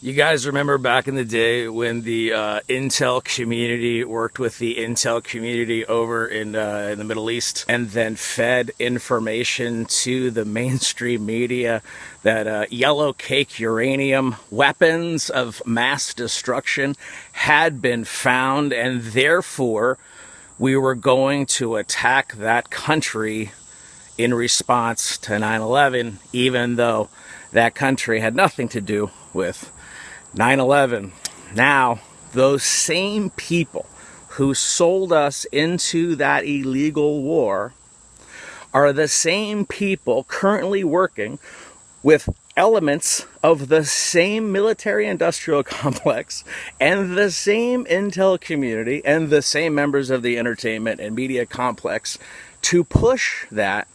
You guys remember back in the day when the Intel community worked with the Intel community over in the Middle East and then fed information to the mainstream media that yellow cake uranium weapons of mass destruction had been found, and therefore we were going to attack that country in response to 9/11, even though that country had nothing to do with 9/11. Now, those same people who sold us into that illegal war are the same people currently working with elements of the same military-industrial complex and the same intel community and the same members of the entertainment and media complex to push that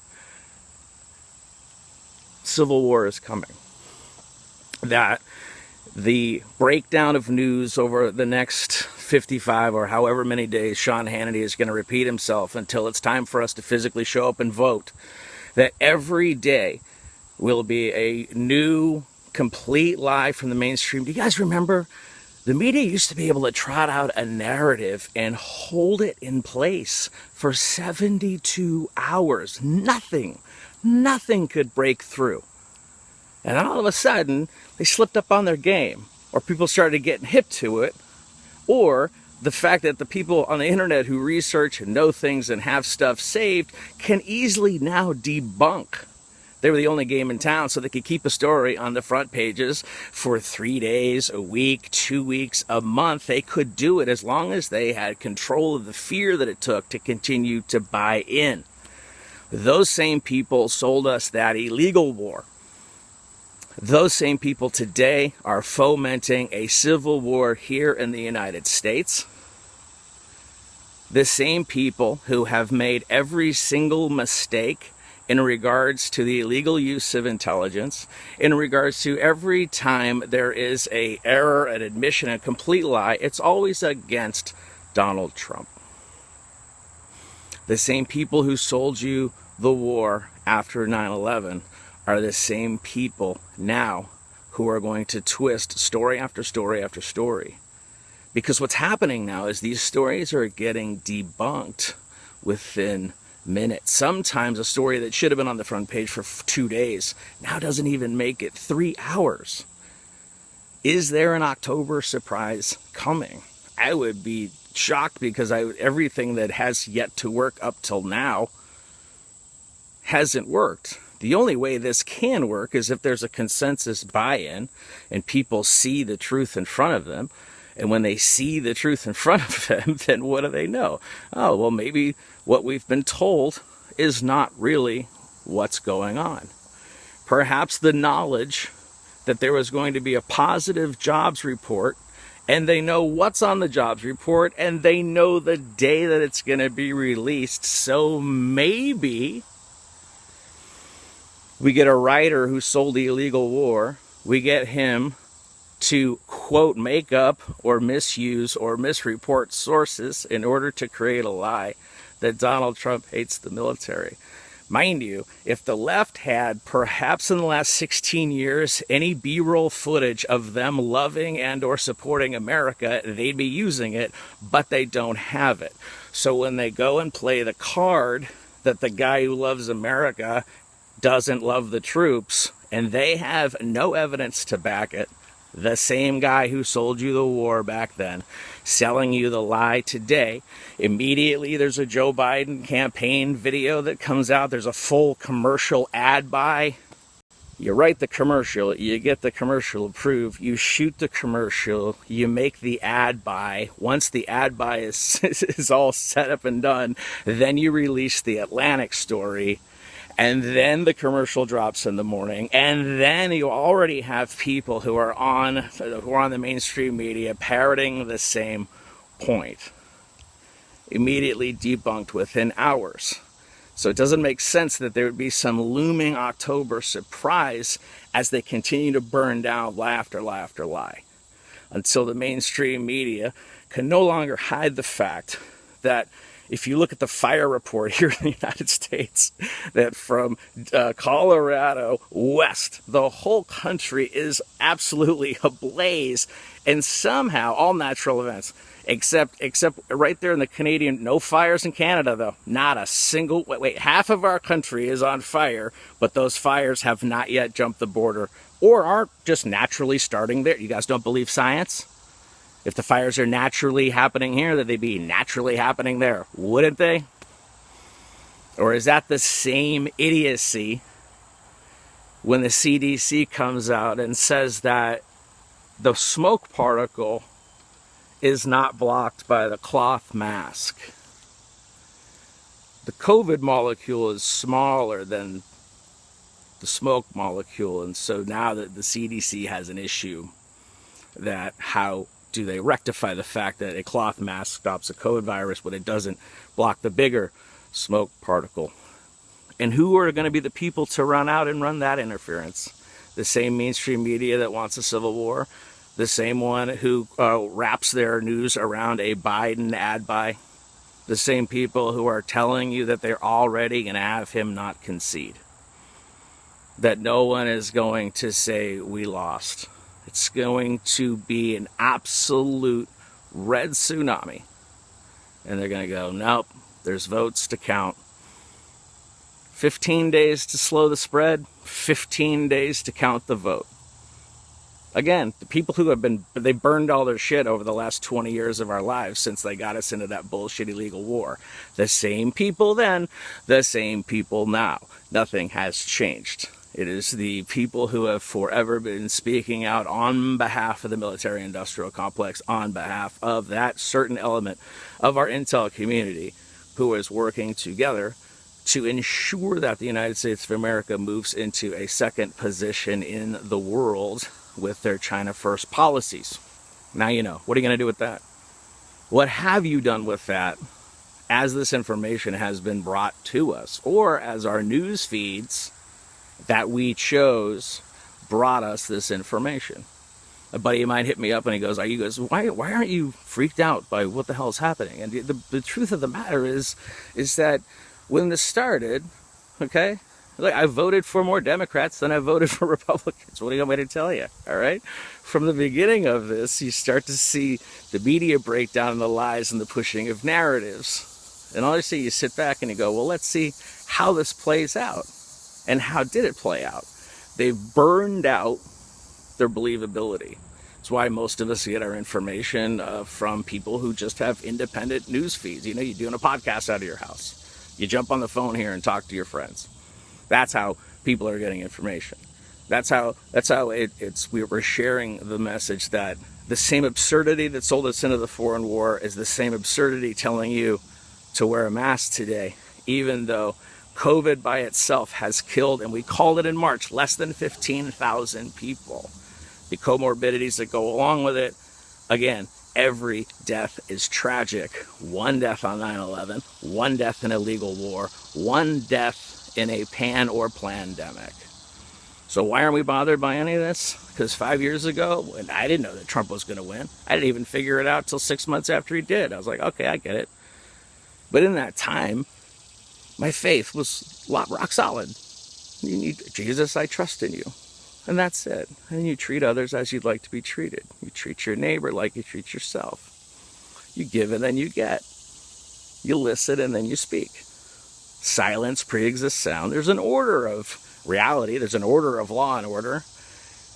civil war is coming. That the breakdown of news over the next 55 or however many days Sean Hannity is going to repeat himself until it's time for us to physically show up and vote. That every day will be a new, complete lie from the mainstream. Do you guys remember? The media used to be able to trot out a narrative and hold it in place for 72 hours. Nothing could break through. And all of a sudden, they slipped up on their game, or people started getting hip to it, or the fact that the people on the internet who research and know things and have stuff saved can easily now debunk. They were the only game in town, so they could keep a story on the front pages for 3 days, a week, 2 weeks, a month. They could do it as long as they had control of the fear that it took to continue to buy in. Those same people sold us that illegal war. Those same people today are fomenting a civil war here in the United States. The same people who have made every single mistake in regards to the illegal use of intelligence, in regards to every time there is an error, an admission, a complete lie, it's always against Donald Trump. The same people who sold you the war after 9/11 are the same people now who are going to twist story after story after story. Because what's happening now is these stories are getting debunked within minutes. Sometimes a story that should have been on the front page for 2 days now doesn't even make it 3 hours. Is there an October surprise coming? I would be shocked because everything that has yet to work up till now hasn't worked. The only way this can work is if there's a consensus buy-in and people see the truth in front of them. And when they see the truth in front of them, then what do they know? Oh, well, maybe what we've been told is not really what's going on. Perhaps the knowledge that there was going to be a positive jobs report, and they know what's on the jobs report, and they know the day that it's going to be released. So maybe we get a writer who sold the illegal war. We get him to, quote, make up or misuse or misreport sources in order to create a lie that Donald Trump hates the military. Mind you, if the left had, perhaps in the last 16 years, any B-roll footage of them loving and or supporting America, they'd be using it, but they don't have it. So when they go and play the card that the guy who loves America doesn't love the troops, and they have no evidence to back it, the same guy who sold you the war back then, selling you the lie today, immediately there's a Joe Biden campaign video that comes out. There's a full commercial ad buy. You write the commercial, you get the commercial approved, you shoot the commercial, you make the ad buy. Once the ad buy is all set up and done, then you release the Atlantic story. And then the commercial drops in the morning, and then you already have people who are on the mainstream media parroting the same point. Immediately debunked within hours. So it doesn't make sense that there would be some looming October surprise as they continue to burn down lie after lie after lie, until the mainstream media can no longer hide the fact that If you look at the fire report here in the United States, that from Colorado west, the whole country is absolutely ablaze, and somehow all natural events, except right there in the Canadian, no fires in Canada though, not a single, wait, half of our country is on fire, but those fires have not yet jumped the border or aren't just naturally starting there. You guys don't believe science? If the fires are naturally happening here, that they'd be naturally happening there, wouldn't they? Or is that the same idiocy when the CDC comes out and says that the smoke particle is not blocked by the cloth mask? The COVID molecule is smaller than the smoke molecule, and so now that the CDC has an issue, that how do they rectify the fact that a cloth mask stops a COVID virus but it doesn't block the bigger smoke particle? And who are going to be the people to run out and run that interference? The same mainstream media that wants a civil war, the same one who wraps their news around a Biden ad buy, the same people who are telling you that they're already going to have him not concede, that no one is going to say we lost. It's going to be an absolute red tsunami. And they're going to go, nope, there's votes to count. 15 days to slow the spread, 15 days to count the vote. Again, the people who they burned all their shit over the last 20 years of our lives since they got us into that bullshit illegal war. The same people then, the same people now. Nothing has changed. It is the people who have forever been speaking out on behalf of the military-industrial complex, on behalf of that certain element of our intel community who is working together to ensure that the United States of America moves into a second position in the world with their China First policies. Now you know. What are you going to do with that? What have you done with that as this information has been brought to us, or as our news feeds that we chose brought us this information? A buddy of mine hit me up and he goes, why aren't you freaked out by what the hell is happening? And the truth of the matter is that when this started, okay, like, I voted for more Democrats than I voted for Republicans. What do you want me to tell you? All right. From the beginning of this, you start to see the media breakdown and the lies and the pushing of narratives. And obviously you sit back and you go, well, let's see how this plays out. And how did it play out? They've burned out their believability. It's why most of us get our information from people who just have independent news feeds. You know, you're doing a podcast out of your house. You jump on the phone here and talk to your friends. That's how people are getting information. That's how we're sharing the message that the same absurdity that sold us into the foreign war is the same absurdity telling you to wear a mask today, even though COVID by itself has killed, and we called it in March, less than 15,000 people. The comorbidities that go along with it, again, every death is tragic. One death on 9/11, one death in a legal war, one death in a pan or plandemic. So why aren't we bothered by any of this? Because 5 years ago, when I didn't know that Trump was going to win, I didn't even figure it out till 6 months after he did. I was like, okay, I get it. But in that time, my faith was rock solid. Jesus, I trust in you. And that's it. And you treat others as you'd like to be treated. You treat your neighbor like you treat yourself. You give and then you get. You listen and then you speak. Silence pre-exists sound. There's an order of reality. There's an order of law and order.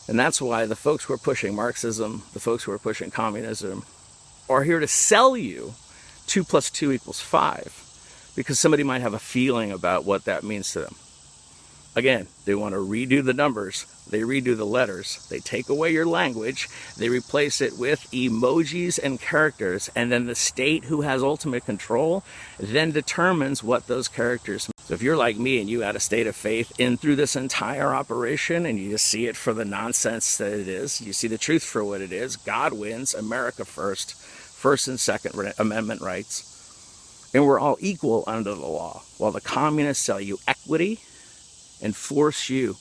And that's why the folks who are pushing Marxism, the folks who are pushing communism, are here to sell you 2 + 2 = 5. Because somebody might have a feeling about what that means to them. Again, they want to redo the numbers, they redo the letters, they take away your language, they replace it with emojis and characters, and then the state who has ultimate control then determines what those characters mean. So if you're like me and you had a state of faith in through this entire operation and you just see it for the nonsense that it is, you see the truth for what it is, God wins, America first, First and Second Amendment rights, and we're all equal under the law, while the communists sell you equity and force you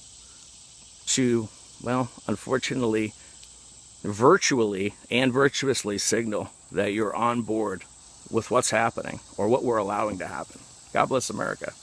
to, well, unfortunately, virtually and virtuously signal that you're on board with what's happening or what we're allowing to happen. God bless America.